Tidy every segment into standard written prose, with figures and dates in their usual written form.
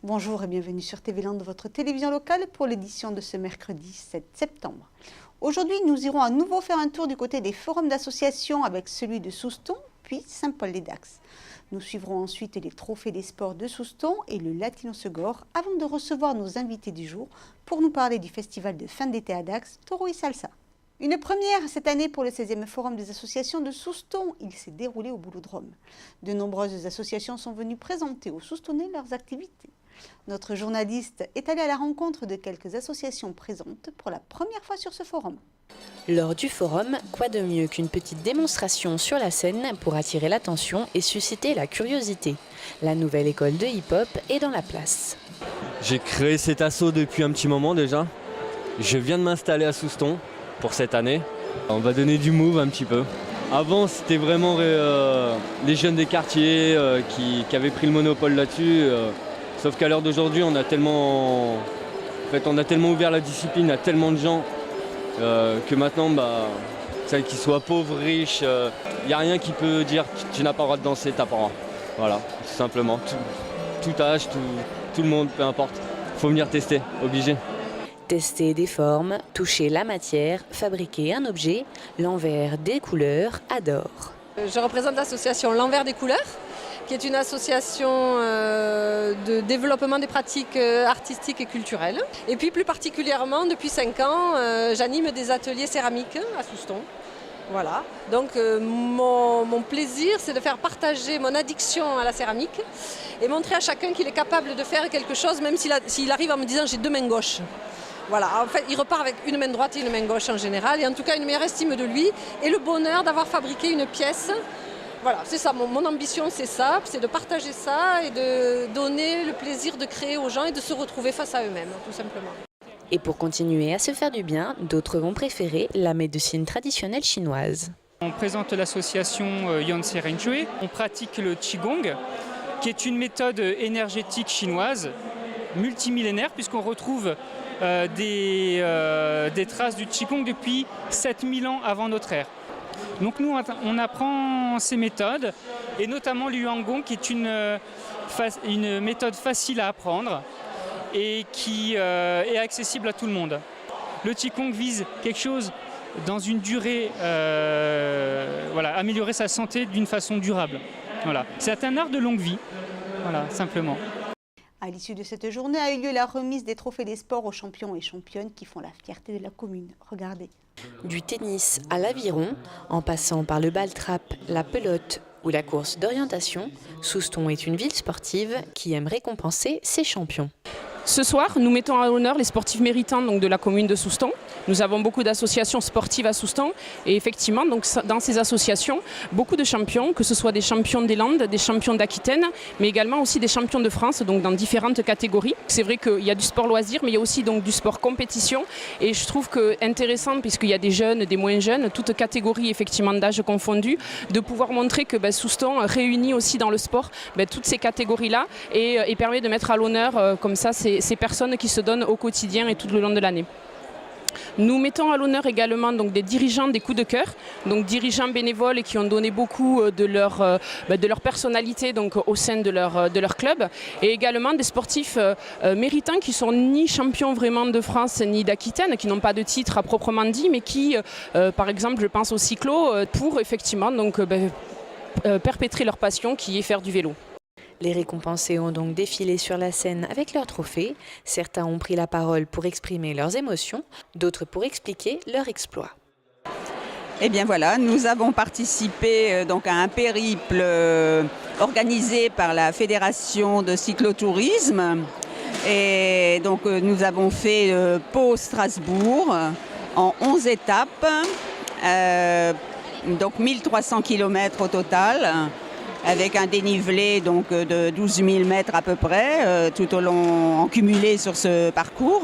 Bonjour et bienvenue sur TV Land, votre télévision locale pour l'édition de ce mercredi 7 septembre. Aujourd'hui, nous irons à nouveau faire un tour du côté des forums d'associations avec celui de Souston, puis Saint-Paul-les-Dax. Nous suivrons ensuite les trophées des sports de Souston et le Latino Segor avant de recevoir nos invités du jour pour nous parler du festival de fin d'été à Dax, Toro y Salsa. Une première cette année pour le 16e Forum des associations de Souston. Il s'est déroulé au Boulodrome. De nombreuses associations sont venues présenter aux Soustonnais leurs activités. Notre journaliste est allé à la rencontre de quelques associations présentes pour la première fois sur ce forum. Lors du forum, quoi de mieux qu'une petite démonstration sur la scène pour attirer l'attention et susciter la curiosité. La nouvelle école de hip-hop est dans la place. J'ai créé cet asso depuis un petit moment déjà. Je viens de m'installer à Souston pour cette année. On va donner du move un petit peu. Avant, c'était vraiment les jeunes des quartiers qui avaient pris le monopole là-dessus. Sauf qu'à l'heure d'aujourd'hui, on a tellement ouvert la discipline à tellement de gens que maintenant, celles qui soient pauvres, riches, il n'y a rien qui peut dire tu n'as pas le droit de danser, t'as pas le droit. Voilà, tout simplement. Tout âge, tout le monde, peu importe. Il faut venir tester, obligé. Tester des formes, toucher la matière, fabriquer un objet, l'envers des couleurs, adore. Je représente l'association L'Envers des couleurs, qui est une association de développement des pratiques artistiques et culturelles. Et puis plus particulièrement, depuis 5 ans, j'anime des ateliers céramiques à Souston. Voilà. Donc mon plaisir, c'est de faire partager mon addiction à la céramique et montrer à chacun qu'il est capable de faire quelque chose, même s'il arrive en me disant j'ai 2 mains gauches. Voilà, en fait, il repart avec une main droite et une main gauche en général, et en tout cas une meilleure estime de lui et le bonheur d'avoir fabriqué une pièce. Voilà, c'est ça, mon ambition c'est ça, c'est de partager ça et de donner le plaisir de créer aux gens et de se retrouver face à eux-mêmes, tout simplement. Et pour continuer à se faire du bien, d'autres vont préférer la médecine traditionnelle chinoise. On présente l'association Yonsei Renjue. On pratique le Qigong, qui est une méthode énergétique chinoise multimillénaire, puisqu'on retrouve des traces du Qigong depuis 7000 ans avant notre ère. Donc nous, on apprend ces méthodes, et notamment l'Yuan-Gong, qui est une méthode facile à apprendre et qui est accessible à tout le monde. Le Qigong vise quelque chose dans une durée, améliorer sa santé d'une façon durable. Voilà. C'est un art de longue vie, voilà, simplement. À l'issue de cette journée a eu lieu la remise des trophées des sports aux champions et championnes qui font la fierté de la commune. Regardez. Du tennis à l'aviron, en passant par le ball-trap, la pelote ou la course d'orientation, Souston est une ville sportive qui aime récompenser ses champions. Ce soir, nous mettons à l'honneur les sportifs méritants de la commune de Souston. Nous avons beaucoup d'associations sportives à Souston et effectivement, donc, dans ces associations, beaucoup de champions, que ce soit des champions des Landes, des champions d'Aquitaine, mais également aussi des champions de France, donc dans différentes catégories. C'est vrai qu'il y a du sport loisir, mais il y a aussi donc, du sport compétition. Et je trouve que intéressant, puisqu'il y a des jeunes, des moins jeunes, toutes catégories effectivement d'âge confondues, de pouvoir montrer que Souston réunit aussi dans le sport toutes ces catégories-là et permet de mettre à l'honneur comme ça ces personnes qui se donnent au quotidien et tout le long de l'année. Nous mettons à l'honneur également donc, des dirigeants des coups de cœur, donc dirigeants bénévoles et qui ont donné beaucoup de leur personnalité donc, au sein de leur club, et également des sportifs méritants qui sont ni champions vraiment de France ni d'Aquitaine, qui n'ont pas de titre à proprement dit, mais qui, par exemple, je pense au cyclo, pour effectivement donc, perpétrer leur passion qui est faire du vélo. Les récompensés ont donc défilé sur la scène avec leurs trophées. Certains ont pris la parole pour exprimer leurs émotions, d'autres pour expliquer leur exploit. Eh bien voilà, nous avons participé donc à un périple organisé par la Fédération de cyclotourisme. Et donc nous avons fait Pau-Strasbourg en 11 étapes, donc 1300 km au total, avec un dénivelé donc, de 12 000 mètres à peu près, tout au long en cumulé sur ce parcours.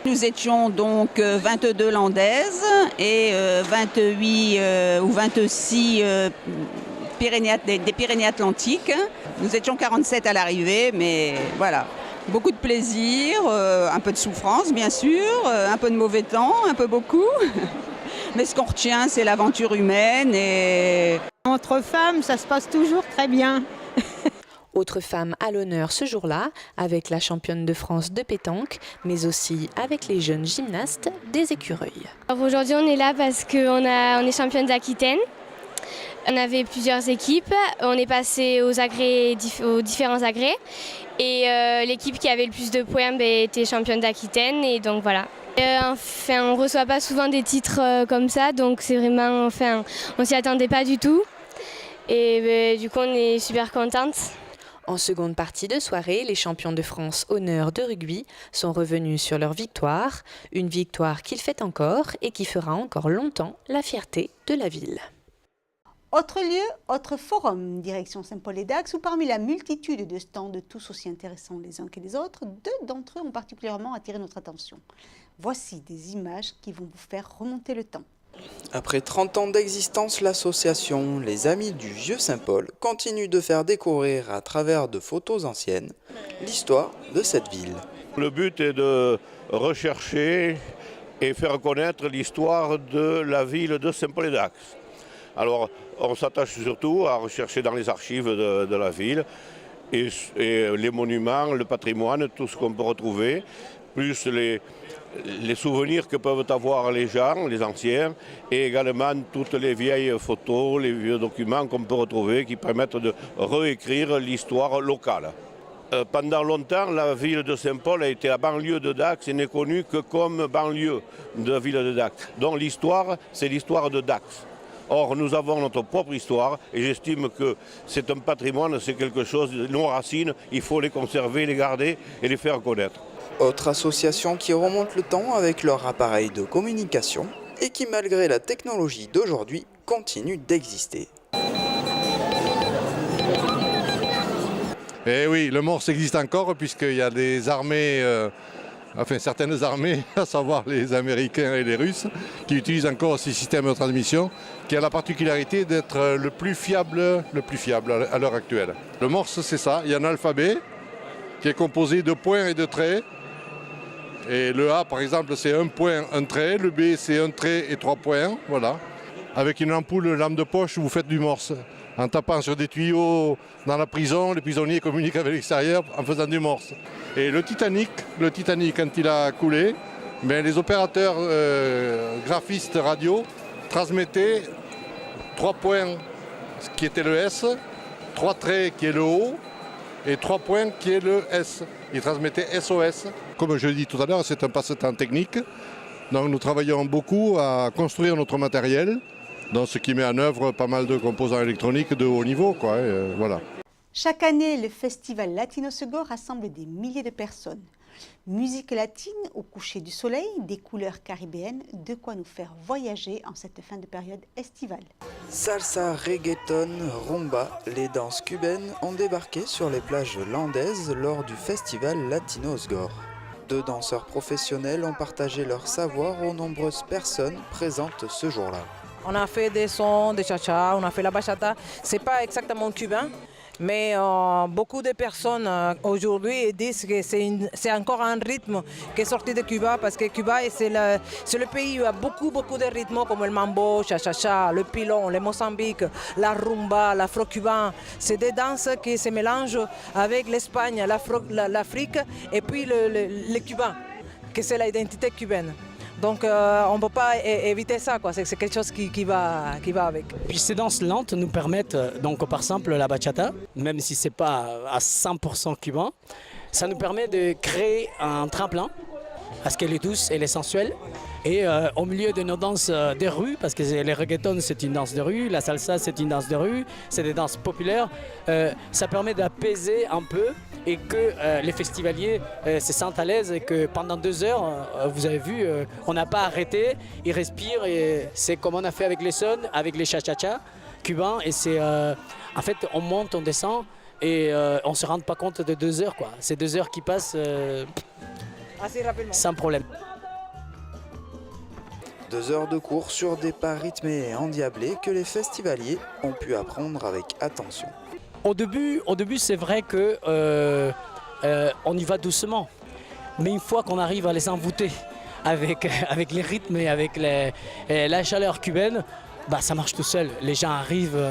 Nous étions donc 22 landaises et 28 ou 26 des Pyrénées-Atlantiques. Nous étions 47 à l'arrivée, mais voilà. Beaucoup de plaisir, un peu de souffrance bien sûr, un peu de mauvais temps, un peu beaucoup. Mais ce qu'on retient, c'est l'aventure humaine. Et entre femmes, ça se passe toujours très bien. Autre femme à l'honneur ce jour-là, avec la championne de France de pétanque, mais aussi avec les jeunes gymnastes des écureuils. Aujourd'hui, on est là parce qu'on est championne d'Aquitaine. On avait plusieurs équipes, on est passé aux différents agrès et l'équipe qui avait le plus de points était championne d'Aquitaine et donc voilà. On ne reçoit pas souvent des titres comme ça, donc c'est vraiment, on s'y attendait pas du tout et du coup on est super contente. En seconde partie de soirée, les champions de France honneur de rugby sont revenus sur leur victoire, une victoire qu'ils fêtent encore et qui fera encore longtemps la fierté de la ville. Autre lieu, autre forum, direction Saint-Paul-et-Dax, où parmi la multitude de stands tous aussi intéressants les uns que les autres, 2 d'entre eux ont particulièrement attiré notre attention. Voici des images qui vont vous faire remonter le temps. Après 30 ans d'existence, l'association Les Amis du Vieux Saint-Paul continue de faire découvrir à travers de photos anciennes l'histoire de cette ville. Le but est de rechercher et faire connaître l'histoire de la ville de Saint-Paul-et-Dax. Alors, on s'attache surtout à rechercher dans les archives de la ville et les monuments, le patrimoine, tout ce qu'on peut retrouver, plus les souvenirs que peuvent avoir les gens, les anciens, et également toutes les vieilles photos, les vieux documents qu'on peut retrouver qui permettent de réécrire l'histoire locale. Pendant longtemps, la ville de Saint-Paul a été la banlieue de Dax et n'est connue que comme banlieue de la ville de Dax. Donc l'histoire, c'est l'histoire de Dax. Or, nous avons notre propre histoire et j'estime que c'est un patrimoine, c'est quelque chose, nos racines, il faut les conserver, les garder et les faire connaître. Autre association qui remonte le temps avec leur appareil de communication et qui, malgré la technologie d'aujourd'hui, continue d'exister. Eh oui, le morse existe encore puisqu'il y a des armées, certaines armées, à savoir les Américains et les Russes, qui utilisent encore ce système de transmission qui a la particularité d'être le plus fiable à l'heure actuelle. Le morse, c'est ça, il y a un alphabet qui est composé de points et de traits. Et le A, par exemple, c'est un point, un trait. Le B, c'est un trait et 3 points. Voilà. Avec une ampoule lampe de poche, vous faites du morse. En tapant sur des tuyaux dans la prison, les prisonniers communiquent avec l'extérieur en faisant du morse. Et le Titanic, quand il a coulé, les opérateurs graphistes radio transmettaient 3 points, qui était le S, 3 traits, qui est le O, et 3 points, qui est le S. Ils transmettaient SOS. Comme je l'ai dit tout à l'heure, c'est un passe-temps technique. Donc nous travaillons beaucoup à construire notre matériel, dans ce qui met en œuvre pas mal de composants électroniques de haut niveau, voilà. Chaque année, le festival Latino Segor rassemble des milliers de personnes. Musique latine au coucher du soleil, des couleurs caribéennes, de quoi nous faire voyager en cette fin de période estivale. Salsa, reggaeton, rumba, les danses cubaines ont débarqué sur les plages landaises lors du festival Latino Segor. 2 danseurs professionnels ont partagé leur savoir aux nombreuses personnes présentes ce jour-là. On a fait des sons, des cha-cha, on a fait la bachata. C'est pas exactement cubain, mais beaucoup de personnes aujourd'hui disent que c'est encore un rythme qui est sorti de Cuba, parce que Cuba c'est le pays où il y a beaucoup de rythmes comme le mambo, cha-cha-cha, le pilon, le Mozambique, la rumba, l'afro-cubain. C'est des danses qui se mélangent avec l'Espagne, l'Afrique et puis le cubain, que c'est l'identité cubaine. Donc on ne peut pas éviter ça, c'est quelque chose qui va avec. Puis ces danses lentes nous permettent, donc par exemple la bachata, même si ce n'est pas à 100% cubain, ça nous permet de créer un tremplin, parce qu'elle est douce, elle est sensuelle. Et au milieu de nos danses de rue, parce que les reggaeton c'est une danse de rue, la salsa c'est une danse de rue, c'est des danses populaires, ça permet d'apaiser un peu et que les festivaliers se sentent à l'aise et que pendant 2 heures, vous avez vu, on n'a pas arrêté, ils respirent et c'est comme on a fait avec les sons, avec les cha-cha-cha cubains et c'est en fait on monte, on descend et on ne se rend pas compte de 2 heures. C'est 2 heures qui passent assez rapidement. Sans problème. 2 heures de cours sur des pas rythmés et endiablés que les festivaliers ont pu apprendre avec attention. Au début c'est vrai que on y va doucement, mais une fois qu'on arrive à les envoûter avec les rythmes et avec la chaleur cubaine, ça marche tout seul. Les gens arrivent.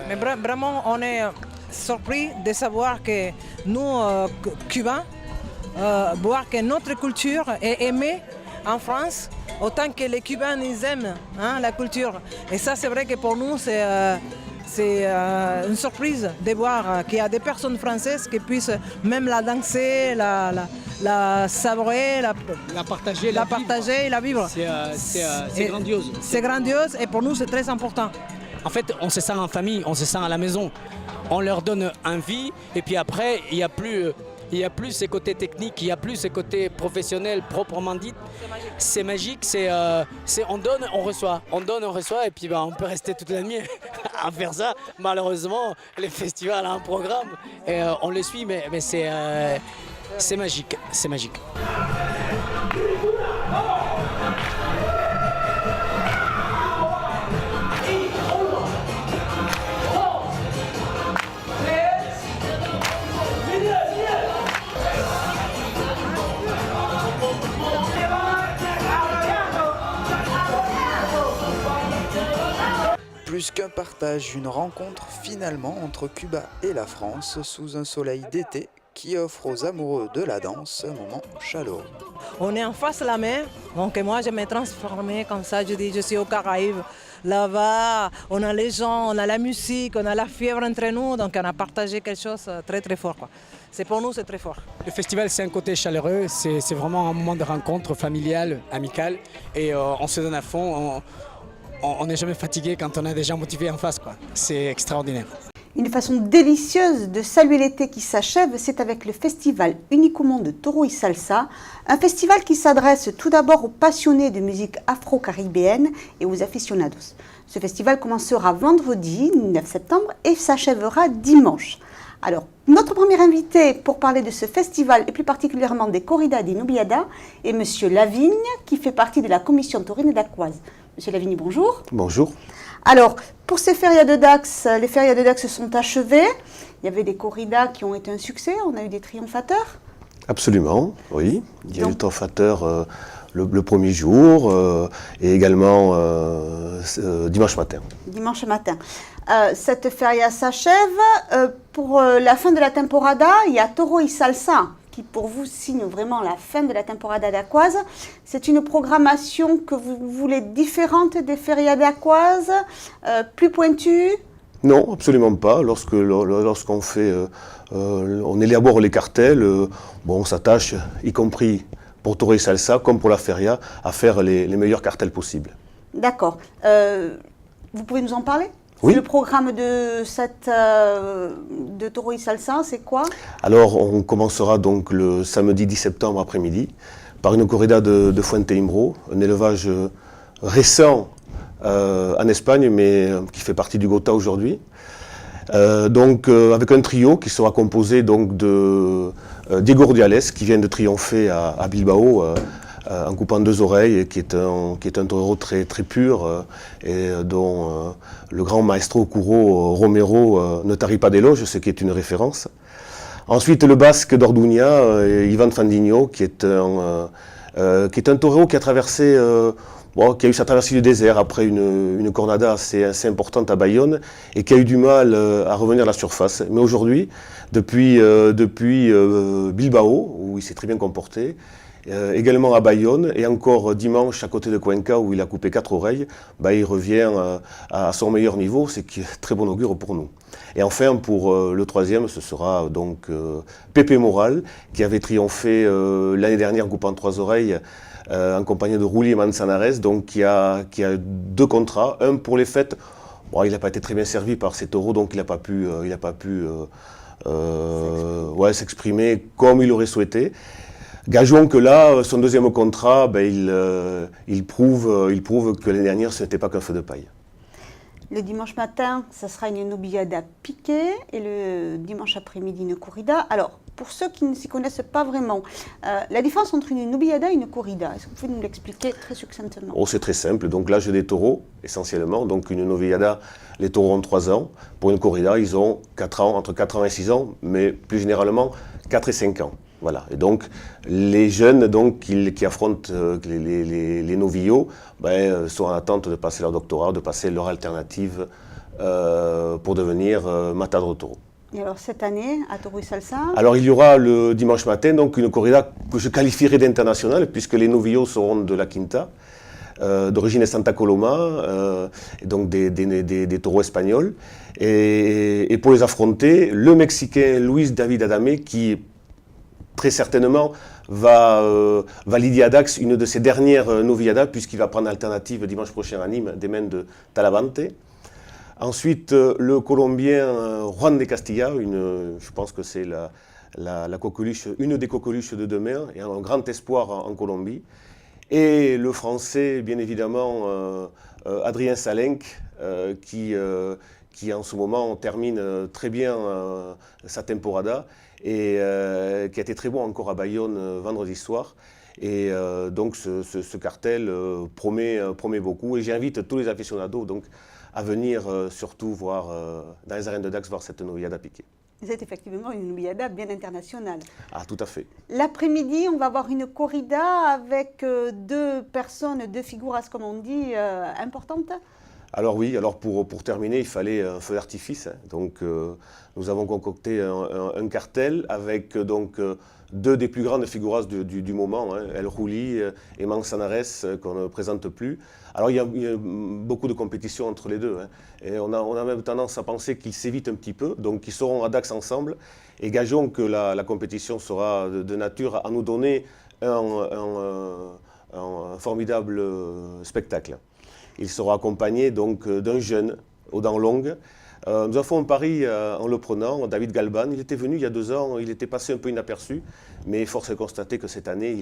Mais vraiment, surpris de savoir que nous, Cubains, voir que notre culture est aimée en France, autant que les Cubains ils aiment la culture. Et ça, c'est vrai que pour nous, c'est une surprise de voir qu'il y a des personnes françaises qui puissent même la danser, la savourer, La partager, et la vivre. C'est grandiose. C'est grandiose et pour nous, c'est très important. En fait, on se sent en famille, on se sent à la maison. On leur donne envie et puis après, il n'y a plus ces côtés techniques, il n'y a plus ces côtés professionnels proprement dit. C'est magique, on donne, on reçoit. On donne, on reçoit et puis on peut rester toute la nuit à faire ça. Malheureusement, les festivals ont un programme et on les suit, mais c'est magique, c'est magique. Plus qu'un partage, une rencontre finalement entre Cuba et la France sous un soleil d'été qui offre aux amoureux de la danse un moment chaleureux. On est en face de la mer, donc moi je me transformée comme ça, je dis je suis aux Caraïbes. Là-bas, on a les gens, on a la musique, on a la fièvre entre nous, donc on a partagé quelque chose de très très fort. Pour nous, c'est très fort. Le festival, c'est un côté chaleureux, c'est vraiment un moment de rencontre familiale, amicale, et on se donne à fond. On n'est jamais fatigué quand on a des gens motivés en face, quoi. C'est extraordinaire. Une façon délicieuse de saluer l'été qui s'achève, c'est avec le festival Unique au monde de Toro y Salsa, un festival qui s'adresse tout d'abord aux passionnés de musique afro-caribéenne et aux aficionados. Ce festival commencera vendredi 9 septembre et s'achèvera dimanche. Alors, notre premier invité pour parler de ce festival et plus particulièrement des corridas et des nubiadas est Monsieur Lavigne, qui fait partie de la commission taurine d'Aquoise. Monsieur Lavigne, bonjour. Bonjour. Alors, pour ces férias de Dax, les férias de Dax se sont achevées. Il y avait des corridas qui ont été un succès, on a eu des triomphateurs. Absolument, oui. Il y a eu le triomphateur le premier jour et également dimanche matin. Dimanche matin. Cette feria s'achève. Pour la fin de la temporada, il y a Toro y Salsa, qui pour vous signe vraiment la fin de la temporada d'Aquoise. C'est une programmation que vous voulez différente des férias d'Aquoise, plus pointue? Non, absolument pas. Lorsqu'on fait, on élabore les cartels, on s'attache, y compris pour Toro y Salsa, comme pour la feria, à faire les meilleurs cartels possibles. D'accord. Vous pouvez nous en parler? Oui. Le programme de Toro y Salsa, c'est quoi? Alors, on commencera donc le samedi 10 septembre après-midi par une corrida de Fuente Imbro, un élevage récent en Espagne, mais qui fait partie du Gotha aujourd'hui. Avec un trio qui sera composé donc de Diego Rudiales, qui vient de triompher à Bilbao, en coupant 2 oreilles, qui est un taureau très, très pur et dont le grand maestro Curo Romero ne tarit pas d'éloges, ce qui est une référence. Ensuite, le basque d'Orduña, Ivan Fandiño, qui est un taureau qui a traversé, qui a eu sa traversée du désert après une cornada assez importante à Bayonne et qui a eu du mal à revenir à la surface. Mais aujourd'hui, depuis Bilbao, où il s'est très bien comporté, également à Bayonne et encore dimanche à côté de Cuenca où il a coupé 4 oreilles, il revient à son meilleur niveau, ce qui est très bon augure pour nous. Et enfin pour le troisième, ce sera donc Pepe Moral qui avait triomphé l'année dernière en coupant 3 oreilles en compagnie de Rulli et Manzanares, donc qui a 2 contrats, un pour les fêtes. Il n'a pas été très bien servi par ces taureaux, donc il n'a pas pu s'exprimer comme il aurait souhaité. Gageons que là, son deuxième contrat, il prouve que l'année dernière, ce n'était pas qu'un feu de paille. Le dimanche matin, ça sera une nubiada piquée et le dimanche après-midi, une corrida. Alors, pour ceux qui ne s'y connaissent pas vraiment, la différence entre une nubiada et une corrida, est-ce que vous pouvez nous l'expliquer très succinctement? C'est très simple. Donc l'âge des taureaux, essentiellement. Donc une noviada, les taureaux ont 3 ans. Pour une corrida, ils ont 4 ans, entre 4 ans et 6 ans, mais plus généralement 4 et 5 ans. Voilà. Et donc, les jeunes qui affrontent les novillos sont en attente de passer leur doctorat, de passer leur alternative pour devenir matador taureau. Et alors cette année, à Toro y Salsa? Alors il y aura le dimanche matin donc une corrida que je qualifierai d'internationale puisque les novillos seront de la Quinta, d'origine Santa Coloma, et donc des taureaux espagnols. Et pour les affronter, le Mexicain Luis David Adame qui très certainement va valider à Dax une de ses dernières novilladas puisqu'il va prendre alternative dimanche prochain à Nîmes des mains de Talavante. Ensuite, le Colombien Juan de Castilla, je pense que c'est la coqueluche, une des coqueluches de demain et un grand espoir en Colombie. Et le Français, bien évidemment, Adrien Salenc, qui en ce moment termine très bien sa temporada et qui a été très bon encore à Bayonne vendredi soir. Et donc ce cartel promet beaucoup et j'invite tous les aficionados donc, à venir surtout voir dans les arènes de Dax voir cette novillada piquée. C'est effectivement une novillada bien internationale. Ah, tout à fait. L'après-midi, on va avoir une corrida avec deux figuras, comme on dit, importantes. Alors oui, alors pour terminer, il fallait un feu d'artifice. Hein. Donc nous avons concocté un cartel avec donc deux des plus grandes figuras du moment, hein, El Rouli et Manzanares, qu'on ne présente plus. Alors il y a beaucoup de compétition entre les deux. Hein, et on a même tendance à penser qu'ils s'évitent un petit peu, donc ils seront à Dax ensemble. Et gageons que la compétition sera de nature à nous donner un formidable spectacle. Il sera accompagné donc d'un jeune aux dents longues. Nous avons fait un pari en le prenant, David Galban. Il était venu il y a 2 ans, il était passé un peu inaperçu, mais force est de constater que cette année,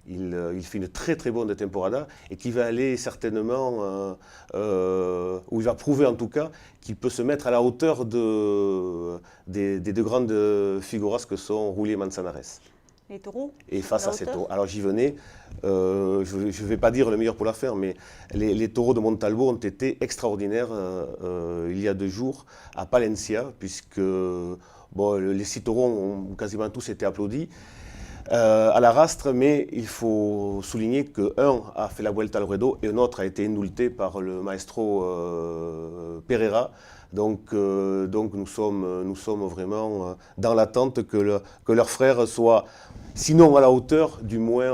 il fait une très très bonne temporada et qu'il va aller certainement, ou il va prouver en tout cas, qu'il peut se mettre à la hauteur des deux grandes figuras que sont Rouli et Manzanares. Les taureaux. Et face à ces taureaux. Alors j'y venais, je ne vais pas dire le meilleur pour la faire, mais les taureaux de Montalvo ont été extraordinaires il y a 2 jours à Palencia, puisque bon, les 6 taureaux ont quasiment tous été applaudis à la rastre, mais il faut souligner qu'un a fait la Vuelta al Ruedo et un autre a été indulté par le maestro Pereira. Donc nous sommes vraiment dans l'attente que leur frère soit, sinon à la hauteur, du moins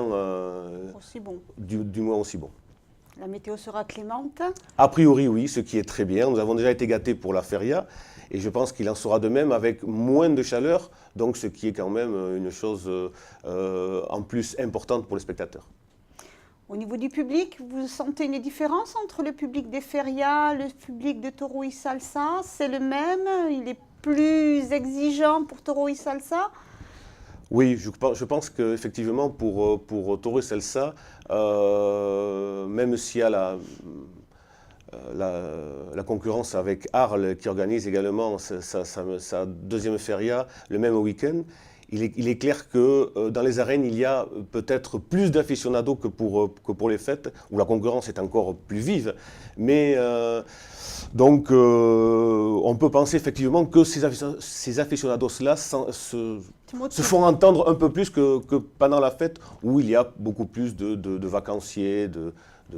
aussi bon. Du moins aussi bon. La météo sera clémente? A priori oui, ce qui est très bien. Nous avons déjà été gâtés pour la feria et je pense qu'il en sera de même avec moins de chaleur, donc ce qui est quand même une chose en plus importante pour les spectateurs. Au niveau du public, vous sentez une différence entre le public des ferias, le public de Toro y Salsa? C'est le même? Il est plus exigeant pour Toro y Salsa? Oui, je pense qu'effectivement pour Toro y Salsa, même s'il y a la concurrence avec Arles qui organise également sa deuxième feria le même week-end, il est clair que dans les arènes, il y a peut-être plus d'aficionados que pour les fêtes, où la concurrence est encore plus vive. Mais donc, on peut penser effectivement que ces aficionados-là se font entendre un peu plus que pendant la fête, où il y a beaucoup plus de vacanciers, de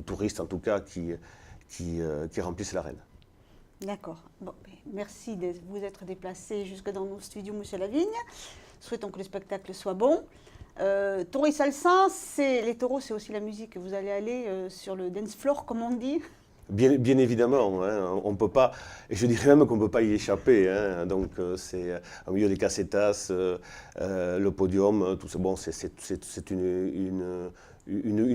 touristes en tout cas, qui remplissent l'arène. D'accord. Bon, merci de vous être déplacé jusque dans nos studios, Monsieur Lavigne. Souhaitons que le spectacle soit bon. Toro y Salsa, les taureaux, c'est aussi la musique. Vous allez aller sur le dance floor, comme on dit. Bien évidemment, hein, on peut pas, et je dirais même qu'on ne peut pas y échapper. Hein, donc c'est au milieu des casetas, le podium, tout ça. Bon, c'est une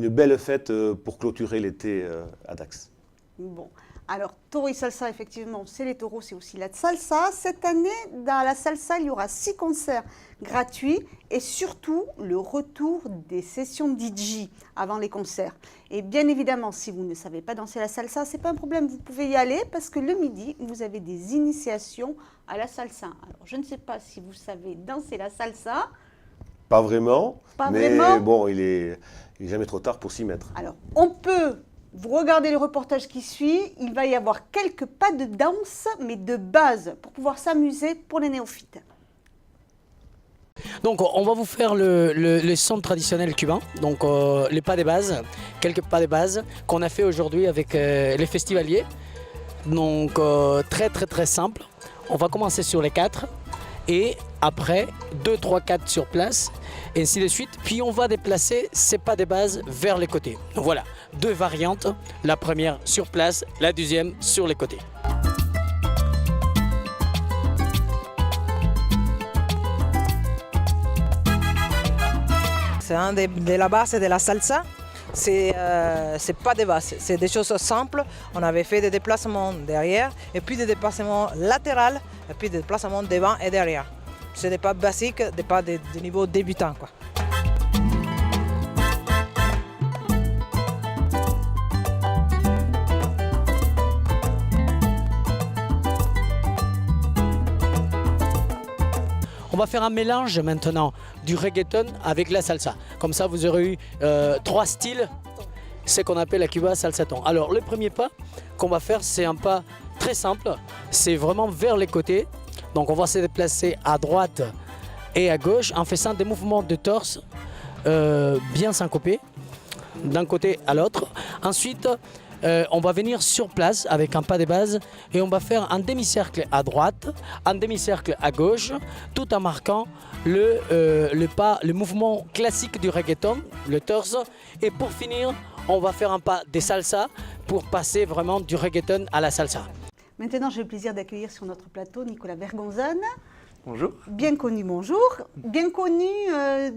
belle fête pour clôturer l'été à Dax. Bon. Alors, Toro y Salsa, effectivement, c'est les taureaux, c'est aussi la salsa. Cette année, dans la salsa, il y aura 6 concerts gratuits et surtout le retour des sessions DJ avant les concerts. Et bien évidemment, si vous ne savez pas danser la salsa, ce n'est pas un problème, vous pouvez y aller parce que le midi, vous avez des initiations à la salsa. Alors, je ne sais pas si vous savez danser la salsa. Pas vraiment, mais vraiment. Bon, il est jamais trop tard pour s'y mettre. Alors, on peut... Vous regardez le reportage qui suit, il va y avoir quelques pas de danse, mais de base, pour pouvoir s'amuser pour les néophytes. Donc on va vous faire le son traditionnel cubain, donc les pas de base, quelques pas de base qu'on a fait aujourd'hui avec les festivaliers. Donc très simple. On va commencer sur les 4. et après 2, 3, 4 sur place, et ainsi de suite. Puis on va déplacer ces pas de base vers les côtés. Donc voilà, 2 variantes, la première sur place, la deuxième sur les côtés. C'est un de la base de la salsa. C'est pas des bases, c'est des choses simples. On avait fait des déplacements derrière, et puis des déplacements latéraux, et puis des déplacements devant et derrière. C'est des pas basiques, des pas de niveau débutant, quoi. On va faire un mélange maintenant du reggaeton avec la salsa. Comme ça, vous aurez eu 3 styles, ce qu'on appelle la Cuba salsaton. Alors, le premier pas qu'on va faire, c'est un pas très simple. C'est vraiment vers les côtés. Donc, on va se déplacer à droite et à gauche en faisant des mouvements de torse bien syncopés d'un côté à l'autre. Ensuite, on va venir sur place avec un pas de base et on va faire un demi-cercle à droite, un demi-cercle à gauche, tout en marquant le mouvement classique du reggaeton, le torse. Et pour finir, on va faire un pas de salsa pour passer vraiment du reggaeton à la salsa. Maintenant, j'ai le plaisir d'accueillir sur notre plateau Nicolas Vergonzone. Bonjour. Bien connu, bonjour. Bien connu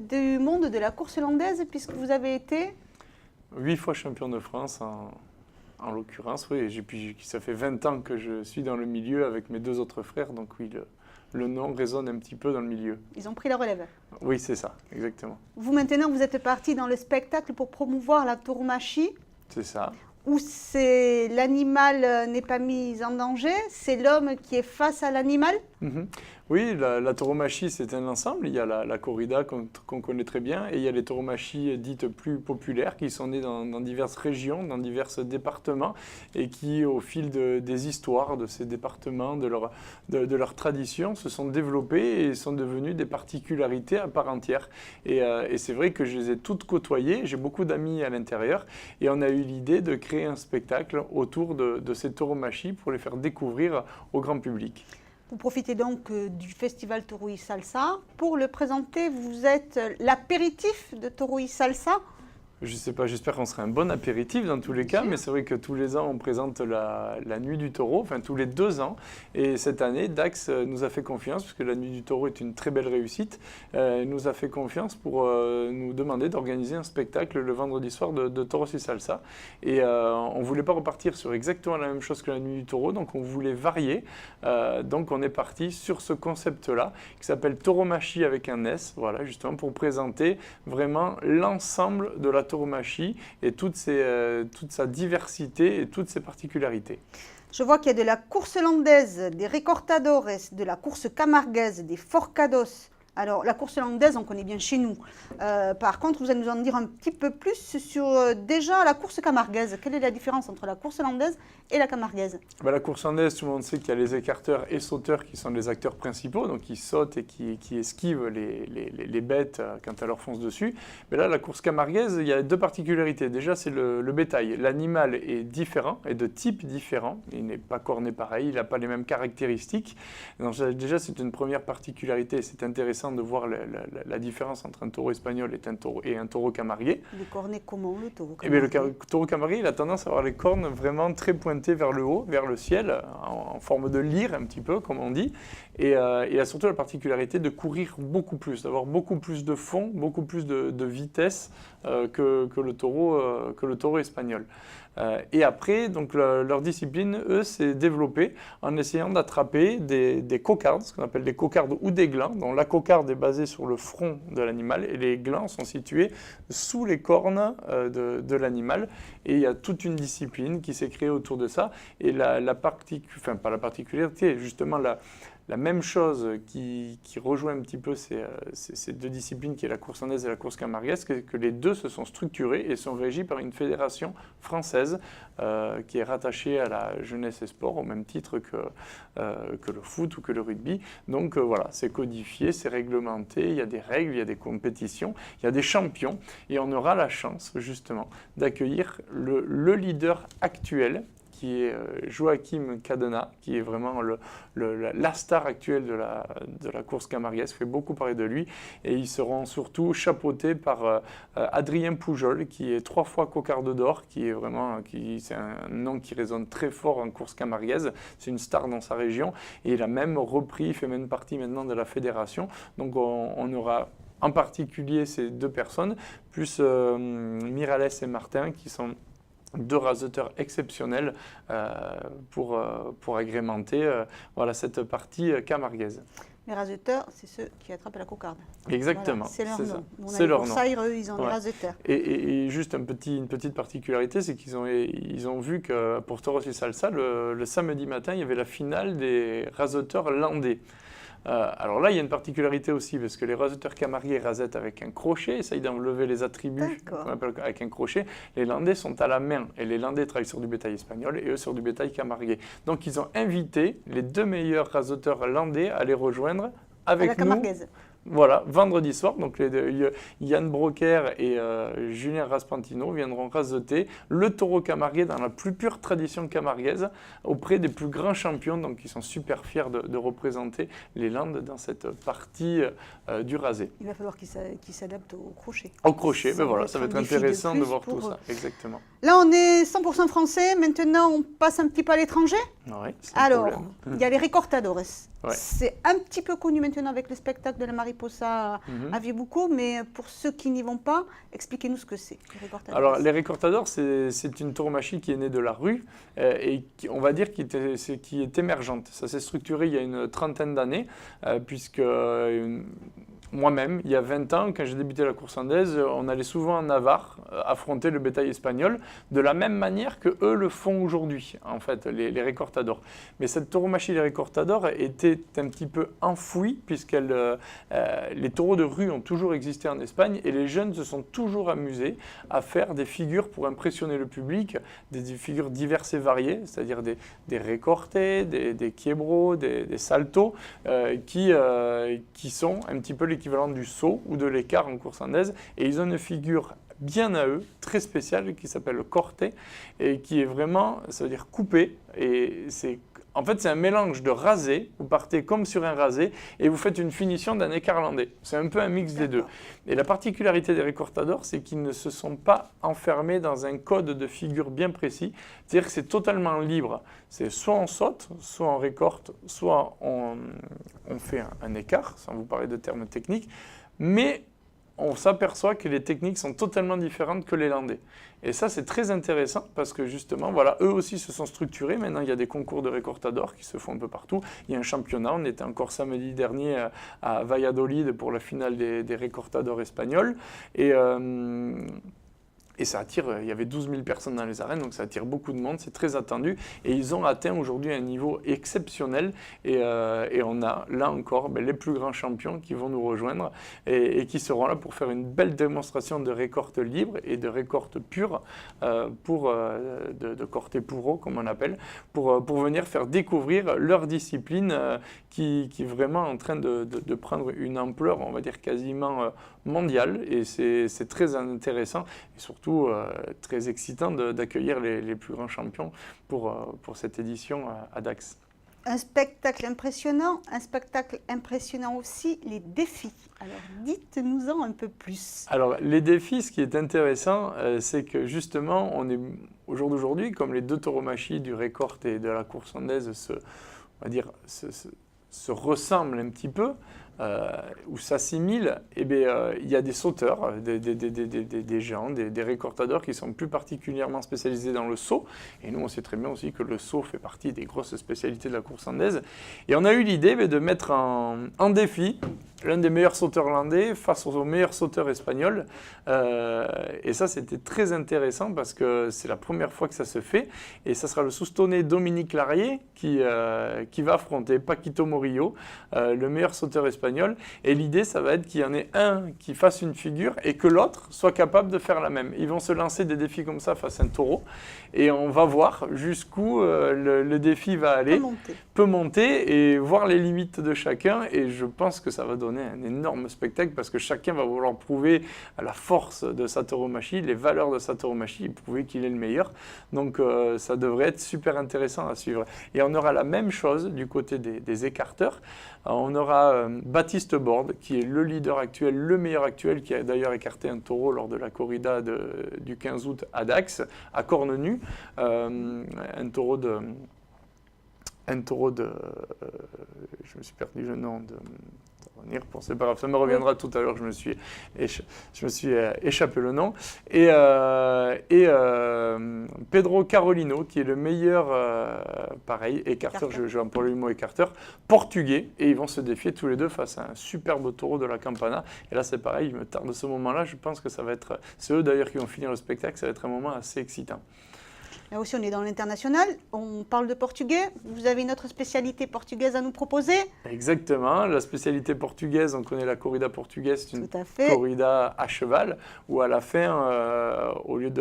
du monde de la course landaise puisque vous avez été 8 fois champion de France en l'occurrence, oui. Et puis, ça fait 20 ans que je suis dans le milieu avec mes 2 autres frères, donc oui, le nom résonne un petit peu dans le milieu. Ils ont pris la relève. Oui, c'est ça, exactement. Vous maintenant, vous êtes parti dans le spectacle pour promouvoir la tauromachie. C'est ça. Où l'animal n'est pas mis en danger, c'est l'homme qui est face à l'animal. Oui, la tauromachie, c'est un ensemble. Il y a la corrida qu'on connaît très bien et il y a les tauromachies dites plus populaires qui sont nées dans diverses régions, dans divers départements et qui, au fil des histoires de ces départements, de leur tradition, se sont développées et sont devenues des particularités à part entière. Et c'est vrai que je les ai toutes côtoyées, j'ai beaucoup d'amis à l'intérieur et on a eu l'idée de créer un spectacle autour de ces tauromachies pour les faire découvrir au grand public. Vous profitez donc du festival Tauroï Salsa. Pour le présenter, vous êtes l'apéritif de Tauroï Salsa. Je ne sais pas, j'espère qu'on sera un bon apéritif dans tous les cas, mais c'est vrai que tous les ans, on présente la Nuit du Taureau, enfin tous les 2 ans. Et cette année, Dax nous a fait confiance, puisque la Nuit du Taureau est une très belle réussite. Il nous a fait confiance pour nous demander d'organiser un spectacle le vendredi soir de Tauros y Salsa. Et on ne voulait pas repartir sur exactement la même chose que la Nuit du Taureau, donc on voulait varier. Donc on est parti sur ce concept-là, qui s'appelle Tauromachie avec un S, voilà, justement pour présenter vraiment l'ensemble de la tauromachie et toute sa diversité et toutes ses particularités. Je vois qu'il y a de la course landaise, des recortadores, de la course camarguaise, des forcados. Alors, la course landaise, on connaît bien chez nous. Par contre, vous allez nous en dire un petit peu plus sur déjà la course camarguaise. Quelle est la différence entre la course landaise et la camarguaise? La course landaise, tout le monde sait qu'il y a les écarteurs et sauteurs qui sont les acteurs principaux, donc qui sautent et qui esquivent les bêtes quand elles leur foncent dessus. Mais là, la course camarguaise, il y a 2 particularités. Déjà, c'est le bétail. L'animal est différent et de type différent. Il n'est pas corné pareil, il n'a pas les mêmes caractéristiques. Donc, déjà, c'est une première particularité. C'est intéressant de voir la différence entre un taureau espagnol et un taureau camarguais. Il est corné comment, le taureau camarguais? Le taureau camarguais, il a tendance à avoir les cornes vraiment très pointées vers le haut, vers le ciel, en forme de lyre un petit peu, comme on dit. Et il a surtout la particularité de courir beaucoup plus, d'avoir beaucoup plus de fond, beaucoup plus de vitesse que le taureau espagnol. Et après, donc, leur discipline, eux, s'est développée en essayant d'attraper des cocardes, ce qu'on appelle des cocardes ou des glands, dont la cocarde est basée sur le front de l'animal et les glands sont situés sous les cornes de l'animal. Et il y a toute une discipline qui s'est créée autour de ça. Et pas la particularité, justement la même chose qui rejoint un petit peu ces 2 disciplines, qui est la course landaise et la course camarguaise, que les 2 se sont structurés et sont régis par une fédération française qui est rattachée à la jeunesse et sport, au même titre que le foot ou que le rugby. Donc voilà, c'est codifié, c'est réglementé, il y a des règles, il y a des compétitions, il y a des champions, et on aura la chance justement d'accueillir le leader actuel, qui est Joachim Cadena, qui est vraiment la star actuelle de la course camarguaise, fait beaucoup parler de lui. Et ils seront surtout chapeautés par Adrien Pujol, qui est 3 fois cocarde d'or, c'est un nom qui résonne très fort en course camarguaise. C'est une star dans sa région. Et il a même repris, il fait même partie maintenant de la fédération. Donc on aura en particulier ces 2 personnes, plus Miralles et Martin, qui sont 2 raseteurs exceptionnels pour agrémenter cette partie camarguaise. Les raseteurs, c'est ceux qui attrapent la cocarde. Exactement. Voilà, c'est leur nom. C'est leur nom. Eux, ils ont des raseteurs. Et juste une petite particularité, c'est qu'ils ont vu que pour Toros et Salsa, le samedi matin, il y avait la finale des raseteurs landais. Alors là, il y a une particularité aussi, parce que les raseteurs camarguais rasettent avec un crochet, essayent d'enlever les attributs qu'on appelle avec un crochet. Les landais sont à la main, et les landais travaillent sur du bétail espagnol, et eux sur du bétail camarguais. Donc ils ont invité les 2 meilleurs raseteurs landais à les rejoindre avec nous. Voilà, vendredi soir, donc Yann Broker et Julien Raspantino viendront raseter le taureau camarguais dans la plus pure tradition camarguaise auprès des plus grands champions, donc ils sont super fiers de représenter les Landes dans cette partie du rasé. Il va falloir qu'ils s'adaptent au crochet. Au crochet, ben voilà, ça va être intéressant de voir tout ça, exactement. Là, on est 100% français, maintenant on passe un petit peu à l'étranger. Oui, alors, il y a les recortadores. Ouais. C'est un petit peu connu maintenant avec le spectacle de la Mariposa à Vieux-Boucaux, mais pour ceux qui n'y vont pas, expliquez-nous ce que c'est, les recortadores. Alors, les recortadores, c'est une tauromachie qui est née de la rue et on va dire qui est émergente. Ça s'est structuré il y a une trentaine d'années, puisque moi-même, il y a 20 ans, quand j'ai débuté la course andaise, on allait souvent en Navarre affronter le bétail espagnol de la même manière que eux le font aujourd'hui, en fait, les recortadores. Mais cette tauromachie des recortadores était un petit peu enfouie, puisque les taureaux de rue ont toujours existé en Espagne et les jeunes se sont toujours amusés à faire des figures pour impressionner le public, des figures diverses et variées, c'est-à-dire des recortés, des quiebros, des saltos, qui sont un petit peu l'équivalent du saut ou de l'écart en course andaise, et ils ont une figure bien à eux, très spéciale, qui s'appelle le corte, et qui est vraiment, ça veut dire coupé, et en fait, c'est un mélange de rasé, vous partez comme sur un rasé, et vous faites une finition d'un écart landais. C'est un peu un mix des deux. Et la particularité des recortadores, c'est qu'ils ne se sont pas enfermés dans un code de figure bien précis, c'est-à-dire que c'est totalement libre. C'est soit on saute, soit on récorte, soit on fait un écart, sans vous parler de termes techniques, mais on s'aperçoit que les techniques sont totalement différentes que les landais. Et ça, c'est très intéressant parce que justement, voilà, eux aussi se sont structurés. Maintenant, il y a des concours de recortadores qui se font un peu partout. Il y a un championnat. On était encore samedi dernier à Valladolid pour la finale des recortadores espagnols. Et ça attire, il y avait 12 000 personnes dans les arènes, donc ça attire beaucoup de monde, c'est très attendu. Et ils ont atteint aujourd'hui un niveau exceptionnel. Et on a là encore les plus grands champions qui vont nous rejoindre et qui seront là pour faire une belle démonstration de récorte libre et de récorte pure, de corte puro, comme on appelle, pour venir faire découvrir leur discipline qui est vraiment en train de prendre une ampleur, on va dire, quasiment mondiale. Et c'est très intéressant et surtout très excitant d'accueillir les plus grands champions pour cette édition à Dax. Un spectacle impressionnant aussi, les défis. Alors dites-nous-en un peu plus. Alors les défis, ce qui est intéressant, c'est que justement, on est au jour d'aujourd'hui, comme les deux tauromachie du récorte et de la course andaise se ressemblent un petit peu, ou s'assimilent, il y a des sauteurs, des gens, des recortadores qui sont plus particulièrement spécialisés dans le saut. Et nous, on sait très bien aussi que le saut fait partie des grosses spécialités de la course andaise. Et on a eu l'idée de mettre en défi l'un des meilleurs sauteurs landais face aux meilleurs sauteurs espagnols. Et ça, c'était très intéressant parce que c'est la première fois que ça se fait. Et ça sera le soustonné Dominique Larrier qui va affronter Paquito Morillo, le meilleur sauteur espagnol. Et l'idée, ça va être qu'il y en ait un qui fasse une figure et que l'autre soit capable de faire la même. Ils vont se lancer des défis comme ça face à un taureau. Et on va voir jusqu'où le défi va aller, peut monter et voir les limites de chacun. Et je pense que ça va donner donner un énorme spectacle parce que chacun va vouloir prouver la force de sa tauromachie, les valeurs de sa tauromachie et prouver qu'il est le meilleur. Donc ça devrait être super intéressant à suivre. Et on aura la même chose du côté des écarteurs. On aura Baptiste Borde qui est le leader actuel, le meilleur actuel, qui a d'ailleurs écarté un taureau lors de la corrida du 15 août à Dax, à cornes nues. Un taureau de... je me suis perdu le nom de... C'est pas grave, ça me reviendra tout à l'heure, je me suis échappé le nom. Et Pedro Carolino, qui est le meilleur, pareil, écarteur, je vais employer le mot écarteur, portugais, et ils vont se défier tous les deux face à un superbe taureau de la Campana. Et là, c'est pareil, il me tarde de ce moment-là, je pense que ça va être, c'est eux d'ailleurs qui vont finir le spectacle, ça va être un moment assez excitant. Là aussi, on est dans l'international. On parle de portugais. Vous avez une autre spécialité portugaise à nous proposer? Exactement. La spécialité portugaise, on connaît la corrida portugaise, c'est une corrida à cheval, où à la fin, au lieu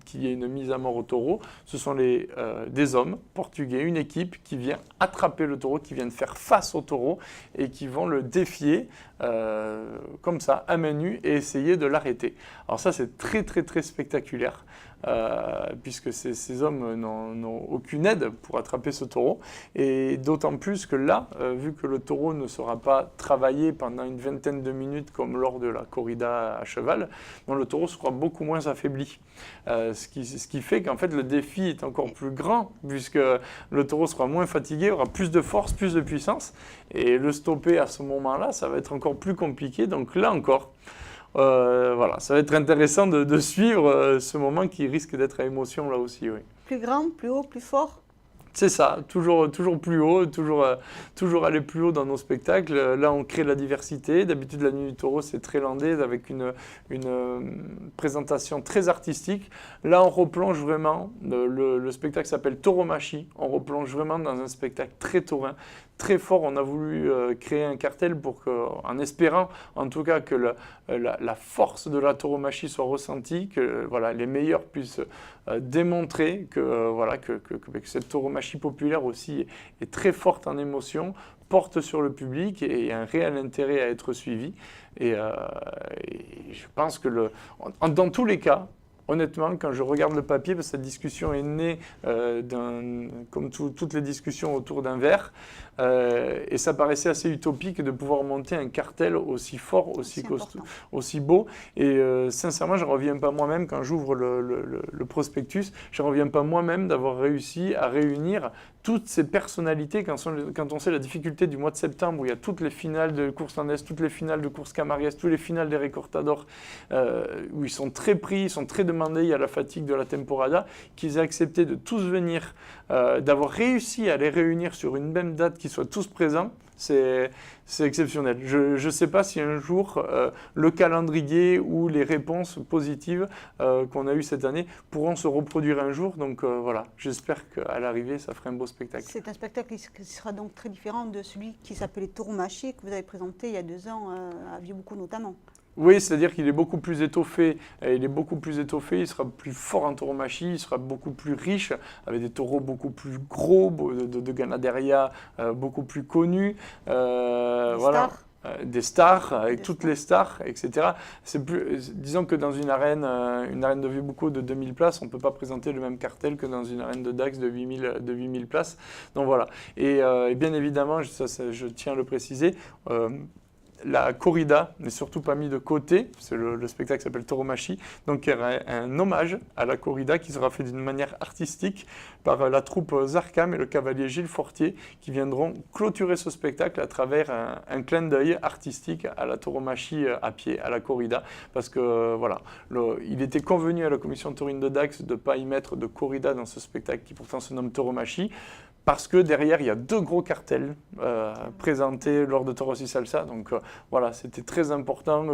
qu'il y ait une mise à mort au taureau, ce sont des hommes portugais, une équipe qui vient attraper le taureau, qui viennent faire face au taureau et qui vont le défier comme ça, à main nue, et essayer de l'arrêter. Alors ça, c'est très, très, très spectaculaire. Puisque ces hommes n'ont aucune aide pour attraper ce taureau. Et d'autant plus que là, vu que le taureau ne sera pas travaillé pendant une vingtaine de minutes comme lors de la corrida à cheval, le taureau sera beaucoup moins affaibli. Ce qui fait qu'en fait le défi est encore plus grand, puisque le taureau sera moins fatigué, aura plus de force, plus de puissance. Et le stopper à ce moment-là, ça va être encore plus compliqué. Donc là encore, voilà, ça va être intéressant de suivre ce moment qui risque d'être à émotion là aussi. Oui. Plus grand, plus haut, plus fort? C'est ça, toujours plus haut, toujours aller plus haut dans nos spectacles. Là, on crée la diversité. D'habitude, la Nuit du Taureau, c'est très landais avec une présentation très artistique. Là, on replonge vraiment, le spectacle s'appelle Tauromachie. On replonge vraiment dans un spectacle très taurin, très fort. On a voulu créer un cartel en espérant en tout cas que la force de la tauromachie soit ressentie, que voilà, les meilleurs puissent démontrer que cette tauromachie populaire aussi est très forte en émotion, porte sur le public et a un réel intérêt à être suivi. Et je pense que dans tous les cas, honnêtement, quand je regarde le papier, parce que cette discussion est née comme toutes les discussions autour d'un verre, et ça paraissait assez utopique de pouvoir monter un cartel aussi fort, aussi costaud, aussi beau. Et sincèrement, je ne reviens pas moi-même, quand j'ouvre le prospectus, je ne reviens pas moi-même d'avoir réussi à réunir toutes ces personnalités quand on sait la difficulté du mois de septembre, où il y a toutes les finales de course landaise, toutes les finales de course camariès, toutes les finales des Recortador, où ils sont très pris, ils sont très demandés, il y a la fatigue de la temporada, qu'ils aient accepté de tous venir, d'avoir réussi à les réunir sur une même date, qu'ils soient tous présents, c'est exceptionnel. Je ne sais pas si un jour le calendrier ou les réponses positives qu'on a eues cette année pourront se reproduire un jour. Donc voilà, j'espère qu'à l'arrivée, ça fera un beau spectacle. C'est un spectacle qui sera donc très différent de celui qui s'appelait Tauromachie, que vous avez présenté il y a 2 ans à Vieux-Boucau notamment. Oui, c'est-à-dire qu'il est beaucoup plus étoffé. Il sera plus fort en tauromachie, il sera beaucoup plus riche, avec des taureaux beaucoup plus gros, de ganaderia beaucoup plus connus. Des stars, avec toutes les stars, etc. Disons que dans une arène de Vieux-Boucau de 2000 places, on ne peut pas présenter le même cartel que dans une arène de Dax de 8000 places. Donc voilà. Et bien évidemment, je tiens à le préciser, la corrida n'est surtout pas mise de côté, le spectacle s'appelle Tauromachie, donc il y aura un hommage à la corrida qui sera fait d'une manière artistique par la troupe Zarkam et le cavalier Gilles Fortier qui viendront clôturer ce spectacle à travers un clin d'œil artistique à la tauromachie à pied, à la corrida, parce que voilà, il était convenu à la commission taurine de Dax de ne pas y mettre de corrida dans ce spectacle qui pourtant se nomme Tauromachie, parce que derrière, il y a 2 gros cartels présentés lors de Toros y Salsa. Donc voilà, c'était très important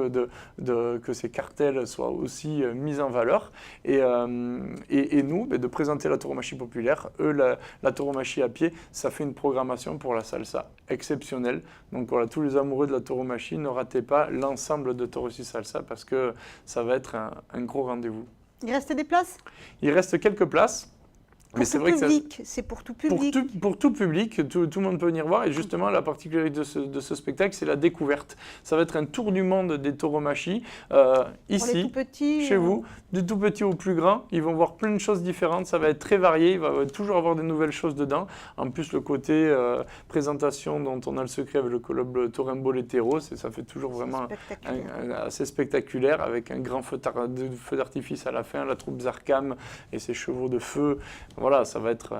que ces cartels soient aussi mis en valeur. Et nous, de présenter la tauromachie populaire, la tauromachie à pied, ça fait une programmation pour la salsa exceptionnelle. Donc voilà, tous les amoureux de la tauromachie, ne ratez pas l'ensemble de Toros y Salsa parce que ça va être un gros rendez-vous. Il reste des places? Il reste quelques places. Mais c'est vrai que c'est pour tout public. Pour tout public, tout le monde peut venir voir. Et justement, la particularité de ce spectacle, c'est la découverte. Ça va être un tour du monde des tauromachie. Ici, chez vous, du tout petit au plus grand. Ils vont voir plein de choses différentes. Ça va être très varié. Il va toujours avoir de nouvelles choses dedans. En plus, le côté présentation dont on a le secret avec le club Torembo Letero, ça fait toujours vraiment assez spectaculaire avec un grand feu d'artifice à la fin, la troupe Zarkam et ses chevaux de feu. Voilà, ça va être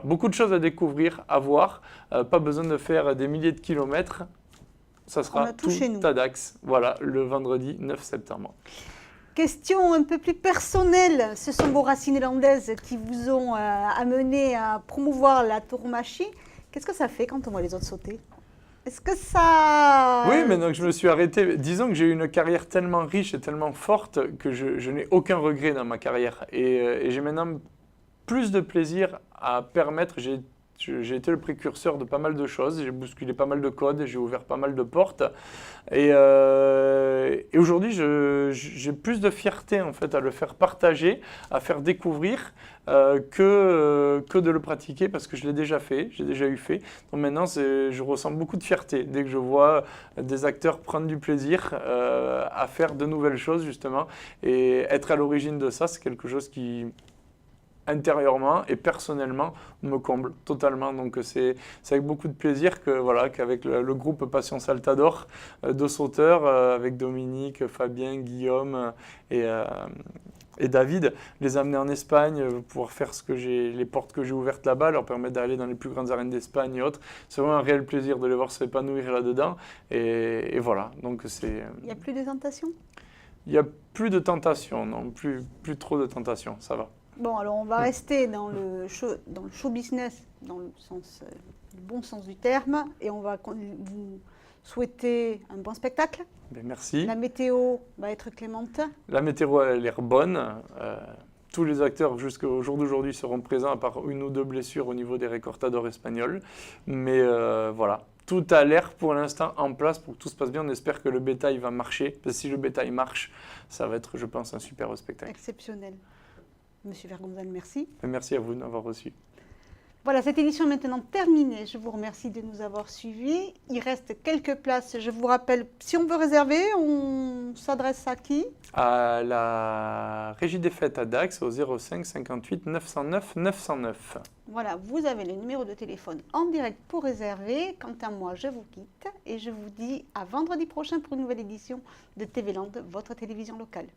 beaucoup de choses à découvrir, à voir. Pas besoin de faire des milliers de kilomètres. Ça sera tout à Dax, voilà, le vendredi 9 septembre. Question un peu plus personnelle. Ce sont vos racines landaises qui vous ont amené à promouvoir la tauromachie. Qu'est-ce que ça fait quand on voit les autres sauter? Est-ce que ça... Oui, mais donc je me suis arrêté. Disons que j'ai eu une carrière tellement riche et tellement forte que je n'ai aucun regret dans ma carrière. Et j'ai maintenant plus de plaisir à permettre... J'ai été le précurseur de pas mal de choses, j'ai bousculé pas mal de codes, j'ai ouvert pas mal de portes. Et aujourd'hui, j'ai plus de fierté en fait à le faire partager, à faire découvrir que de le pratiquer parce que je l'ai déjà fait, j'ai déjà eu fait. Donc maintenant, je ressens beaucoup de fierté dès que je vois des acteurs prendre du plaisir à faire de nouvelles choses justement. Et être à l'origine de ça, c'est quelque chose qui... intérieurement et personnellement me comble totalement. Donc c'est avec beaucoup de plaisir qu'avec le groupe Passion Saltador de sauteurs, avec Dominique, Fabien, Guillaume et David, les amener en Espagne, pouvoir faire les portes que j'ai ouvertes là-bas, leur permettre d'aller dans les plus grandes arènes d'Espagne et autres. C'est vraiment un réel plaisir de les voir s'épanouir là-dedans. Et voilà, donc c'est... Il n'y a plus de tentation? Il n'y a plus de tentation, non, plus trop de tentation, ça va. Bon, alors on va rester dans le show business, dans le bon sens du terme, et on va vous souhaiter un bon spectacle. Ben, merci. La météo va être clémente. La météo a l'air bonne. Tous les acteurs jusqu'au jour d'aujourd'hui seront présents, à part une ou deux blessures au niveau des récortadors espagnols. Mais voilà, tout a l'air pour l'instant en place pour que tout se passe bien. On espère que le bétail va marcher. Parce que si le bétail marche, ça va être, je pense, un super spectacle. Exceptionnel. Monsieur Vergonzan, merci. Et merci à vous de m'avoir reçu. Voilà, cette édition est maintenant terminée. Je vous remercie de nous avoir suivis. Il reste quelques places. Je vous rappelle, si on veut réserver, on s'adresse à qui? À la Régie des Fêtes à Dax, au 05 58 909 909. Voilà, vous avez le numéro de téléphone en direct pour réserver. Quant à moi, je vous quitte et je vous dis à vendredi prochain pour une nouvelle édition de TV Land, votre télévision locale.